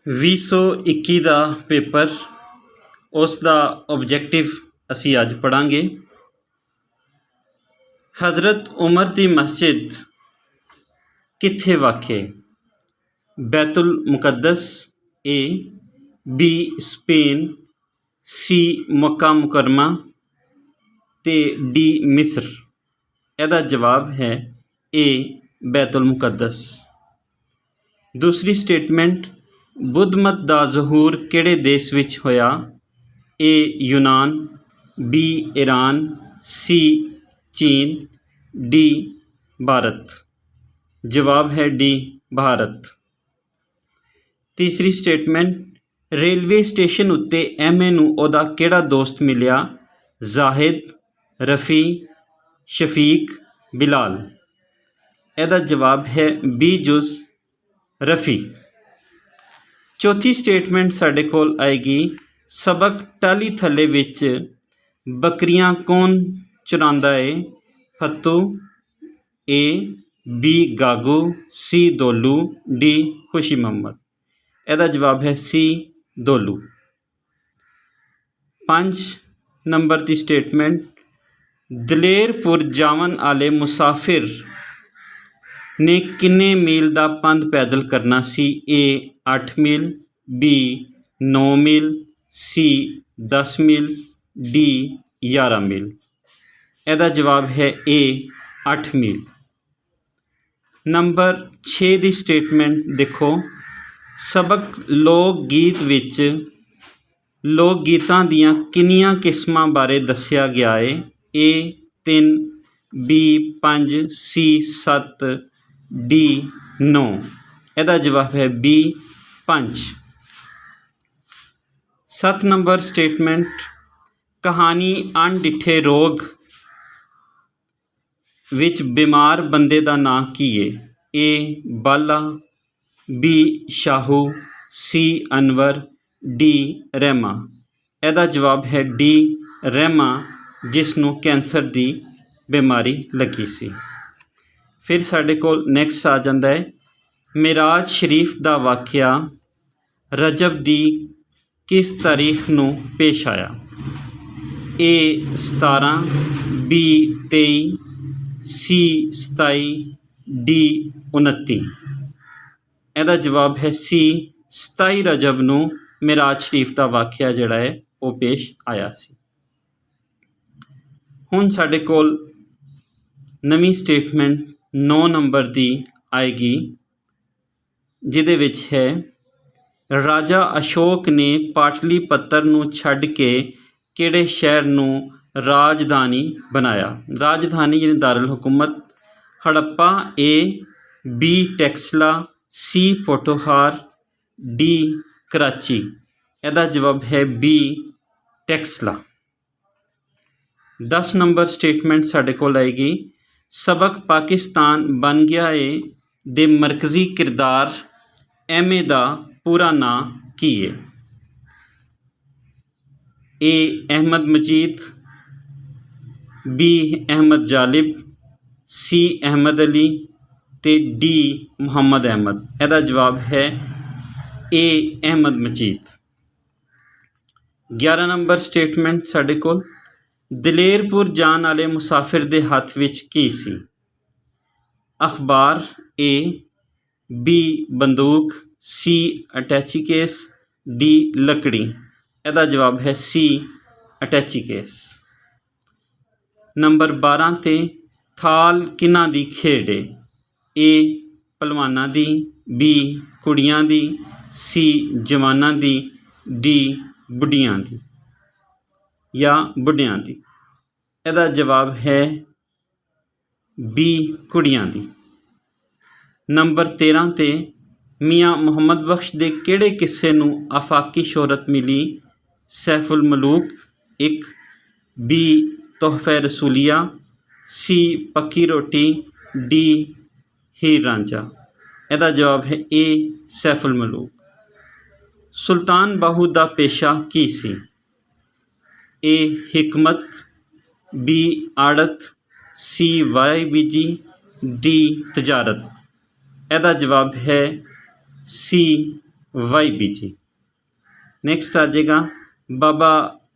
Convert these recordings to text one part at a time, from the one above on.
2021 ਦਾ paper, ਉਸ ਦਾ objective ਅਸੀਂ ਅੱਜ ਪੜ੍ਹਾਂਗੇ। ਹਜ਼ਰਤ ਉਮਰ ਦੀ ਮਸਜਿਦ ਕਿੱਥੇ ਵਾਕਿਆ ਹੈ? ਬੈਤੁਲ ਮੁਕੱਦਸ, A, B ਸਪੇਨ, C ਮੱਕਾ ਮੁਕਰਮਾ ਤੇ D ਮਿਸਰ। ਇਹਦਾ ਜਵਾਬ ਹੈ A ਬੈਤੁਲ ਮੁਕੱਦਸ। ਦੂਸਰੀ ਸਟੇਟਮੈਂਟ, ਬੁੱਧ ਮਤ ਦਾ ਜ਼ਹੂਰ ਕਿਹੜੇ ਦੇਸ਼ ਵਿੱਚ ਹੋਇਆ? A ਯੂਨਾਨ, B ਈਰਾਨ, C ਚੀਨ, D ਭਾਰਤ। ਜਵਾਬ ਹੈ D ਭਾਰਤ। ਤੀਸਰੀ ਸਟੇਟਮੈਂਟ, ਰੇਲਵੇ ਸਟੇਸ਼ਨ ਉੱਤੇ MA ਨੂੰ ਉਹਦਾ ਕਿਹੜਾ ਦੋਸਤ ਮਿਲਿਆ? ਜ਼ਾਹਿਦ, ਰਫੀ, ਸ਼ਫੀਕ, ਬਿਲਾਲ। ਇਹਦਾ ਜਵਾਬ ਹੈ B ਜੁਜ਼ ਰਫੀ। ਚੌਥੀ ਸਟੇਟਮੈਂਟ ਸਾਡੇ ਕੋਲ ਆਏਗੀ, ਸਬਕ ਟਾਹਲੀ ਥੱਲੇ ਵਿੱਚ ਬੱਕਰੀਆਂ ਕੌਣ ਚੁਰਾਉਂਦਾ ਹੈ? Fattu, A, B ਗਾਗੂ, C ਦੋਲੂ, D ਖੁਸ਼ੀ ਮੁਹੰਮਦ। ਇਹਦਾ ਜਵਾਬ ਹੈ C ਦੋਲੂ। 5 ਨੰਬਰ ਦੀ ਸਟੇਟਮੈਂਟ, ਦਲੇਰਪੁਰ ਜਾਵਨ ਵਾਲੇ ਮੁਸਾਫਿਰ ਨੇ ਕਿੰਨੇ ਮੀਲ ਦਾ ਪੰਧ ਪੈਦਲ ਕਰਨਾ ਸੀ? A 8 meal, B 9 meal, C 10 meal, D 11 ਮੀਲ। ਇਹਦਾ ਜਵਾਬ ਹੈ A 8 meal. Number 6 the statement ਦੇਖੋ, ਸਬਕ ਲੋਕ ਗੀਤ ਵਿੱਚ ਲੋਕ ਗੀਤਾਂ ਦੀਆਂ ਕਿੰਨੀਆਂ ਕਿਸਮਾਂ ਬਾਰੇ ਦੱਸਿਆ ਗਿਆ ਹੈ? A 3, B 5, C 7, D 9। ਇਹਦਾ ਜਵਾਬ ਹੈ B 5। 7 ਨੰਬਰ ਸਟੇਟਮੈਂਟ, ਕਹਾਣੀ ਅਣਡਿੱਠੇ ਰੋਗ ਵਿੱਚ ਬਿਮਾਰ ਬੰਦੇ ਦਾ ਨਾਂ ਕੀ ਹੈ? A Bala, B Shahu, C Anwar, D ਰਹਿਮਾ। ਇਹਦਾ ਜਵਾਬ ਹੈ D ਰਹਿਮਾ, ਜਿਸ ਨੂੰ ਕੈਂਸਰ ਦੀ ਬਿਮਾਰੀ ਲੱਗੀ ਸੀ। ਫਿਰ ਸਾਡੇ ਕੋਲ ਨੈਕਸਟ ਆ ਜਾਂਦਾ ਹੈ, ਮਿਰਾਜ ਸ਼ਰੀਫ ਦਾ ਵਾਕਿਆ ਰਜਬ ਦੀ ਕਿਸ ਤਾਰੀਖ ਨੂੰ ਪੇਸ਼ ਆਇਆ? A 17, B 23, C 27, D 29। ਇਹਦਾ ਜਵਾਬ ਹੈ C 27 ਰਜਬ ਨੂੰ ਮਿਰਾਜ ਸ਼ਰੀਫ ਦਾ ਵਾਕਿਆ ਜਿਹੜਾ ਹੈ ਉਹ ਪੇਸ਼ ਆਇਆ ਸੀ। ਹੁਣ ਸਾਡੇ ਕੋਲ ਨਵੀਂ ਸਟੇਟਮੈਂਟ 9 ਨੰਬਰ ਦੀ ਆਏਗੀ, ਜਿਹਦੇ ਵਿੱਚ ਹੈ, ਰਾਜਾ ਅਸ਼ੋਕ ਨੇ ਪਾਟਲੀਪੱਤਰ ਨੂੰ ਛੱਡ ਕੇ ਕਿਹੜੇ ਸ਼ਹਿਰ ਨੂੰ ਰਾਜਧਾਨੀ ਬਣਾਇਆ? ਰਾਜਧਾਨੀ ਯਾਨੀ ਦਾਰੁਲ ਹੁਕੂਮਤ, Harappa, A, B Taxila, C Pothohar, D Karachi. ਇਹਦਾ ਜਵਾਬ ਹੈ B ਟੈਕਸਲਾ। 10 ਨੰਬਰ ਸਟੇਟਮੈਂਟ ਸਾਡੇ ਕੋਲ ਆਏਗੀ, ਸਬਕ ਪਾਕਿਸਤਾਨ ਬਣ ਗਿਆ ਏ ਦੇ ਮਰਕਜ਼ੀ ਕਿਰਦਾਰ MA ਦਾ ਪੂਰਾ ਨਾਂ ਕੀ ਹੈ? A Ahmad Majid, B Ahmad ਜਾਲਿਬ, C Ahmad Ali ਤੇ D ਮੁਹੰਮਦ ਅਹਿਮਦ। ਇਹਦਾ ਜਵਾਬ ਹੈ A Ahmad Majid. 11 number statement ਸਾਡੇ ਕੋਲ, ਦਲੇਰਪੁਰ ਜਾਣ ਵਾਲੇ ਮੁਸਾਫਿਰ ਦੇ ਹੱਥ ਵਿੱਚ ਕੀ ਸੀ? ਅਖਬਾਰ, A, B ਬੰਦੂਕ, C ਅਟੈਚੀ ਕੇਸ, D ਲੱਕੜੀ। ਇਹਦਾ ਜਵਾਬ ਹੈ C ਅਟੈਚੀ ਕੇਸ। ਨੰਬਰ 12 ਤੇ, ਥਾਲ ਕਿਹਨਾਂ ਦੀ ਖੇਡ ਹੈ? A ਪਹਿਲਵਾਨਾਂ ਦੀ, B ਕੁੜੀਆਂ ਦੀ, C ਜਵਾਨਾਂ ਦੀ, D ਬੁੱਢੀਆਂ ਦੀ ਜਾਂ ਬੁੱਢਿਆਂ ਦੀ। ਇਹਦਾ ਜਵਾਬ ਹੈ B ਕੁੜੀਆਂ ਦੀ। ਨੰਬਰ 13 ਤੇ, ਮੀਆਂ ਮੁਹੰਮਦ ਬਖਸ਼ ਦੇ ਕਿਹੜੇ ਕਿੱਸੇ ਨੂੰ ਆਫਾਕੀ ਸ਼ੋਹਰਤ ਮਿਲੀ? ਸੈਫੁਲ ਮਲੂਕ 1, B ਤੋਹਫੇ ਰਸੂਲੀਆ, C ਪੱਕੀ ਰੋਟੀ, D ਹੀਰ ਰਾਂਝਾ। ਇਹਦਾ ਜਵਾਬ ਹੈ A ਸੈਫੁਲ ਮਲੂਕ। ਸੁਲਤਾਨ ਬਾਹੂ ਦਾ ਪੇਸ਼ਾ ਕੀ ਸੀ? A ਹਿਕਮਤ, B ਆੜਤ, C ਵਾਈ ਬੀਜੀ, D ਤਜਾਰਤ। ਇਹਦਾ ਜਵਾਬ ਹੈ C YBG। ਨੈਕਸਟ ਆ ਜਾਏਗਾ ਬਾਬਾ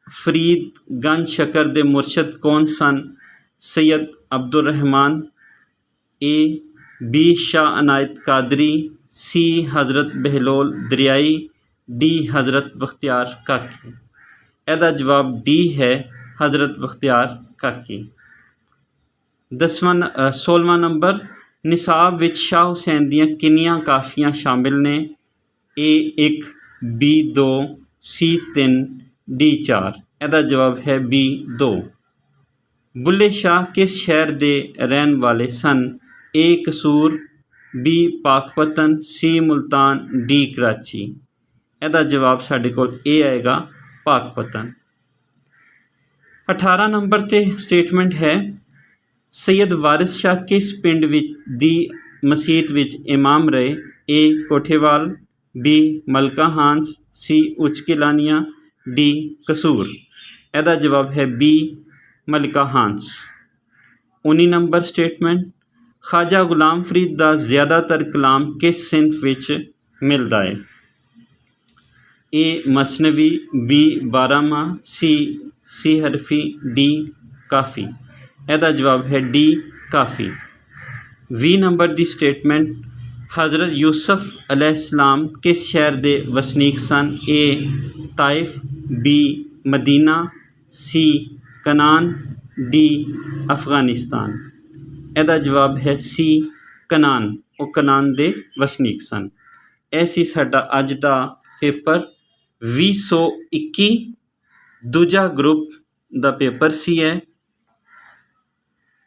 ਫਰੀਦ ਗੰਜ ਸ਼ਕਰ ਦੇ ਮੁਰਸ਼ਦ ਕੌਣ ਸਨ? ਸੈयद Abdur Rahman, A B Shah Anayat Qadri, C हज़रत बहलोल दरियाई, D हज़रत बख्तियार काकी। ਇਹਦਾ ਜਵਾਬ D ਹੈ हज़रत बख्तियार काकी। 16ਵਾਂ ਨੰਬਰ ਨਿਸਾਬ ਵਿੱਚ ਸ਼ਾਹ ਹੁਸੈਨ ਦੀਆਂ ਕਿੰਨੀਆਂ ਕਾਫੀਆਂ ਸ਼ਾਮਿਲ ਨੇ? A 1, B 2, C 3, D 4। ਇਹਦਾ ਜਵਾਬ ਹੈ B 2। ਬੁੱਲੇ ਸ਼ਾਹ ਕਿਸ ਸ਼ਹਿਰ ਦੇ ਰਹਿਣ ਵਾਲੇ ਸਨ? A Kasur, B ਪਾਕਪਤਨ, C Multan, D Karachi. ਇਹਦਾ ਜਵਾਬ ਸਾਡੇ ਕੋਲ A ਆਏਗਾ ਪਾਕਪਤਨ। 18 ਨੰਬਰ 'ਤੇ ਸਟੇਟਮੈਂਟ ਹੈ ਸੈयद ਵਾਰਿਸ ਸ਼ਾਹ ਕਿਸ ਪਿੰਡ ਵਿੱਚ ਦੀ ਮਸੀਤ ਵਿੱਚ ਇਮਾਮ ਰਹੇ? A Kothewal, B ਮਲਕਾ Hans, C ਉੱਚ ਕਿਲਾਨੀਆਂ, D ਕਸੂਰ। ਇਹਦਾ ਜਵਾਬ ਹੈ B ਮਲਕਾ ਹਾਂਸ। 19 ਨੰਬਰ ਸਟੇਟਮੈਂਟ ਖਾਜਾ ਗੁਲਾਮ ਫਰੀਦ ਦਾ ਜ਼ਿਆਦਾਤਰ ਕਲਾਮ ਕਿਸ ਸਿਨਫ ਵਿੱਚ ਮਿਲਦਾ ਹੈ? A ਮਸਨਵੀ, B ਬਾਰਾਮਾ, C ਹਰਫੀ, D ਕਾਫੀ। ਇਹਦਾ ਜਵਾਬ ਹੈ D ਕਾਫੀ। 20 ਨੰਬਰ ਦੀ ਸਟੇਟਮੈਂਟ ਹਜ਼ਰਤ ਯੂਸਫ अलैहिस्सलाम किस शहर ਦੇ ਵਸਨੀਕ ਸਨ? A ਤਾਇਫ, B Madina, C Canaan, D Afghanistan. ਇਹਦਾ ਜਵਾਬ ਹੈ C ਕਨਾਨ। ਉਹ ਕਨਾਨ ਦੇ ਵਸਨੀਕ ਸਨ। ਇਹ ਸੀ ਸਾਡਾ ਅੱਜ ਦਾ ਪੇਪਰ 2021 ਦੂਜਾ ਗਰੁੱਪ ਦਾ ਪੇਪਰ ਸੀ ਹੈ।